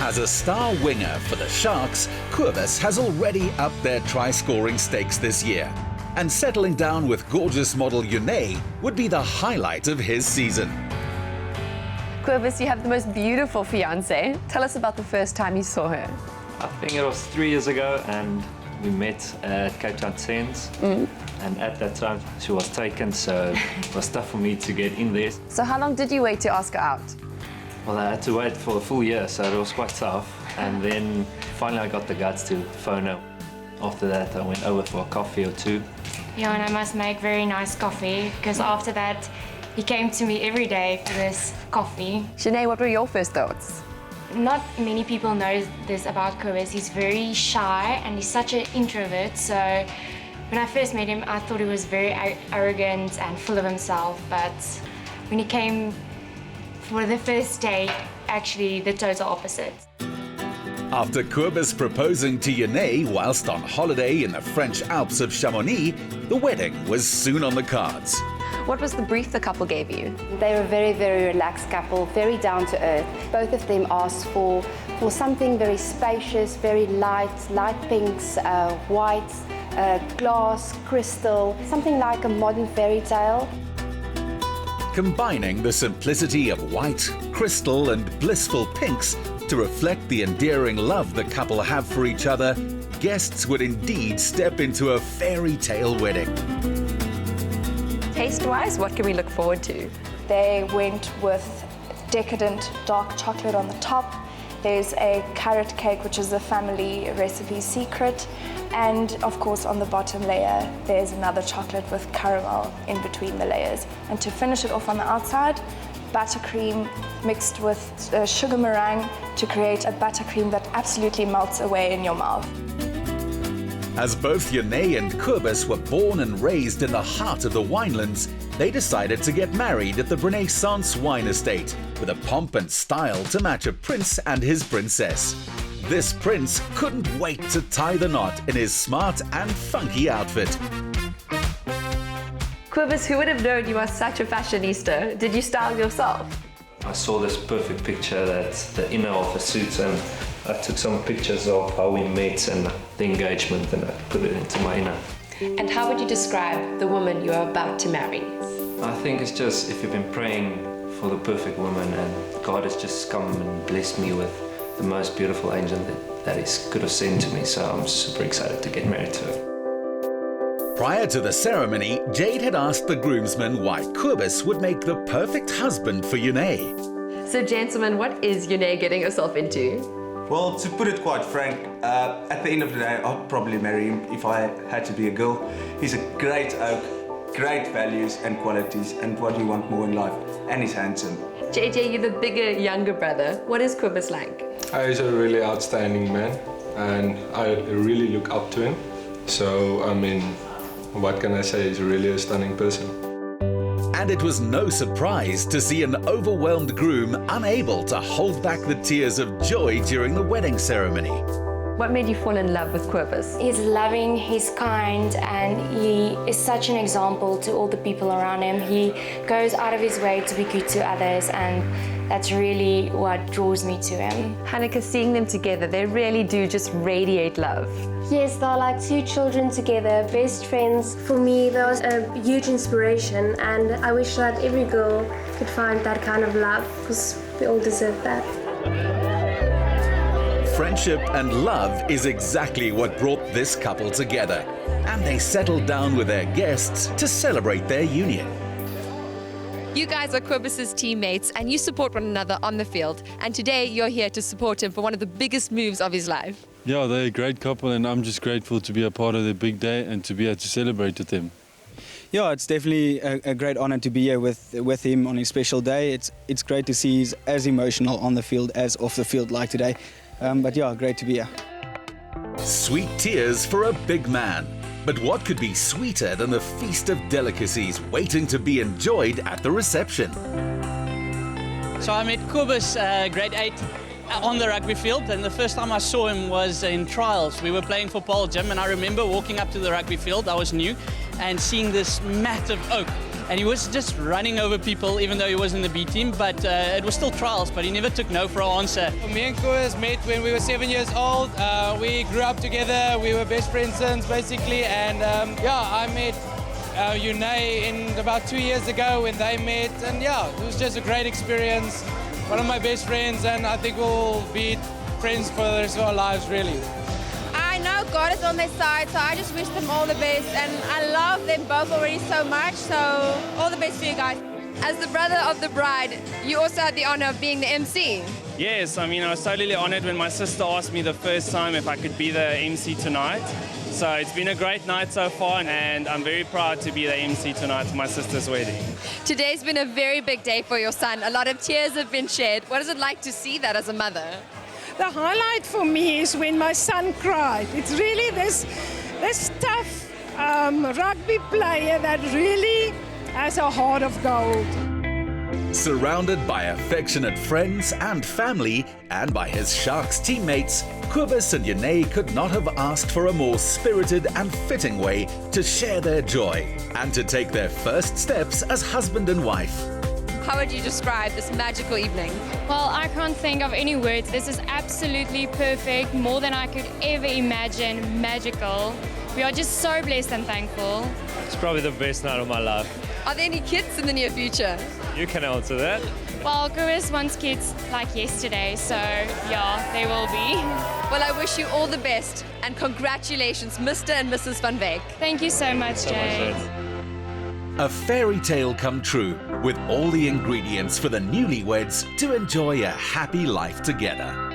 As a star winger for the Sharks, Kobus has already upped their try-scoring stakes this year. And settling down with gorgeous model Juné would be the highlight of his season. Kobus, you have the most beautiful fiancée. Tell us about the first time you saw her. I think it was 3 years ago, and we met at Cape Town Sands. And at that time, she was taken, so it was tough for me to get in there. So how long did you wait to ask her out? Well, I had to wait for a full year, so it was quite tough. And then finally I got the guts to phone her. After that, I went over for a coffee or two. Yeah, and I must make very nice coffee, because after that, he came to me every day for this coffee. Juné, what were your first thoughts? Not many people know this about Kobus. He's very shy and he's such an introvert. So when I first met him, I thought he was very arrogant and full of himself. But when he came for the first date, actually the total opposite. After Kobus proposing to Juné whilst on holiday in the French Alps of Chamonix, the wedding was soon on the cards. What was the brief the couple gave you? They were a very, very relaxed couple, very down to earth. Both of them asked for something very spacious, very light pinks, white, glass, crystal, something like a modern fairy tale. Combining the simplicity of white, crystal and blissful pinks to reflect the endearing love the couple have for each other, guests would indeed step into a fairy tale wedding. Taste-wise, what can we look forward to? They went with decadent dark chocolate on the top. There's a carrot cake, which is a family recipe secret. And of course, on the bottom layer, there's another chocolate with caramel in between the layers. And to finish it off on the outside, buttercream mixed with sugar meringue to create a buttercream that absolutely melts away in your mouth. As both Juné and Kobus were born and raised in the heart of the winelands, they decided to get married at the Renaissance Wine Estate with a pomp and style to match a prince and his princess. This prince couldn't wait to tie the knot in his smart and funky outfit. Kobus, who would have known you are such a fashionista? Did you style yourself? I saw this perfect picture that's the inner of the suit, and I took some pictures of how we met and the engagement, and I put it into my inner. And how would you describe the woman you are about to marry? I think it's just if you've been praying for the perfect woman and God has just come and blessed me with the most beautiful angel that He could have sent to me, so I'm super excited to get married to her. Prior to the ceremony, Jade had asked the groomsmen why Kobus would make the perfect husband for Juné. So gentlemen, what is Juné getting herself into? Well, to put it quite frank, at the end of the day, I'd probably marry him if I had to be a girl. He's a great oak, great values and qualities, and what you want more in life, and he's handsome. JJ, you're the bigger, younger brother. What is Kobus like? He's a really outstanding man, and I really look up to him. So, I mean, what can I say? He's really a stunning person. And it was no surprise to see an overwhelmed groom unable to hold back the tears of joy during the wedding ceremony. What made you fall in love with Kobus? He's loving, he's kind, and he is such an example to all the people around him. He goes out of his way to be good to others, and that's really what draws me to him. Hanneke, seeing them together, they really do just radiate love. Yes, they're like two children together, best friends. For me, that was a huge inspiration, and I wish that every girl could find that kind of love, because we all deserve that. Friendship and love is exactly what brought this couple together, and they settled down with their guests to celebrate their union. You guys are Kobus's teammates and you support one another on the field, and today you're here to support him for one of the biggest moves of his life. Yeah, they're a great couple, and I'm just grateful to be a part of their big day and to be able to celebrate with them. Yeah, it's definitely a great honor to be here with him on his special day. It's great to see he's as emotional on the field as off the field like today. But yeah, great to be here. Sweet tears for a big man. But what could be sweeter than the feast of delicacies waiting to be enjoyed at the reception? So I met Kobus, grade 8, on the rugby field, and the first time I saw him was in trials. We were playing for Paul Gym, and I remember walking up to the rugby field, I was new, and seeing this mat of oak. and he was just running over people even though he was in the B team, but it was still trials, but he never took no for an answer. Me and Kobus met when we were 7 years old. We grew up together, we were best friends since basically, and yeah, I met Juné in about 2 years ago when they met, and yeah, it was just a great experience. One of my best friends, and I think we'll be friends for the rest of our lives, really. I know God is on their side, so I just wish them all the best, and I love them both already so much, so all the best for you guys. As the brother of the bride, you also had the honor of being the MC. Yes, I mean, I was totally honored when my sister asked me the first time if I could be the MC tonight. So it's been a great night so far, and I'm very proud to be the MC tonight for my sister's wedding. Today's been a very big day for your son. A lot of tears have been shed. What is it like to see that as a mother? The highlight for me is when my son cried. It's really this tough rugby player that really has a heart of gold. Surrounded by affectionate friends and family, and by his Sharks teammates, Kobus and Juné could not have asked for a more spirited and fitting way to share their joy and to take their first steps as husband and wife. How would you describe this magical evening? Well, I can't think of any words. This is absolutely perfect, more than I could ever imagine, magical. We are just so blessed and thankful. It's probably the best night of my life. Are there any kids in the near future? You can answer that. Well, Kobus wants kids like yesterday, so yeah, they will be. Well, I wish you all the best, and congratulations, Mr. and Mrs. Van Wyk. Thank you so much, Jay. A fairy tale come true, with all the ingredients for the newlyweds to enjoy a happy life together.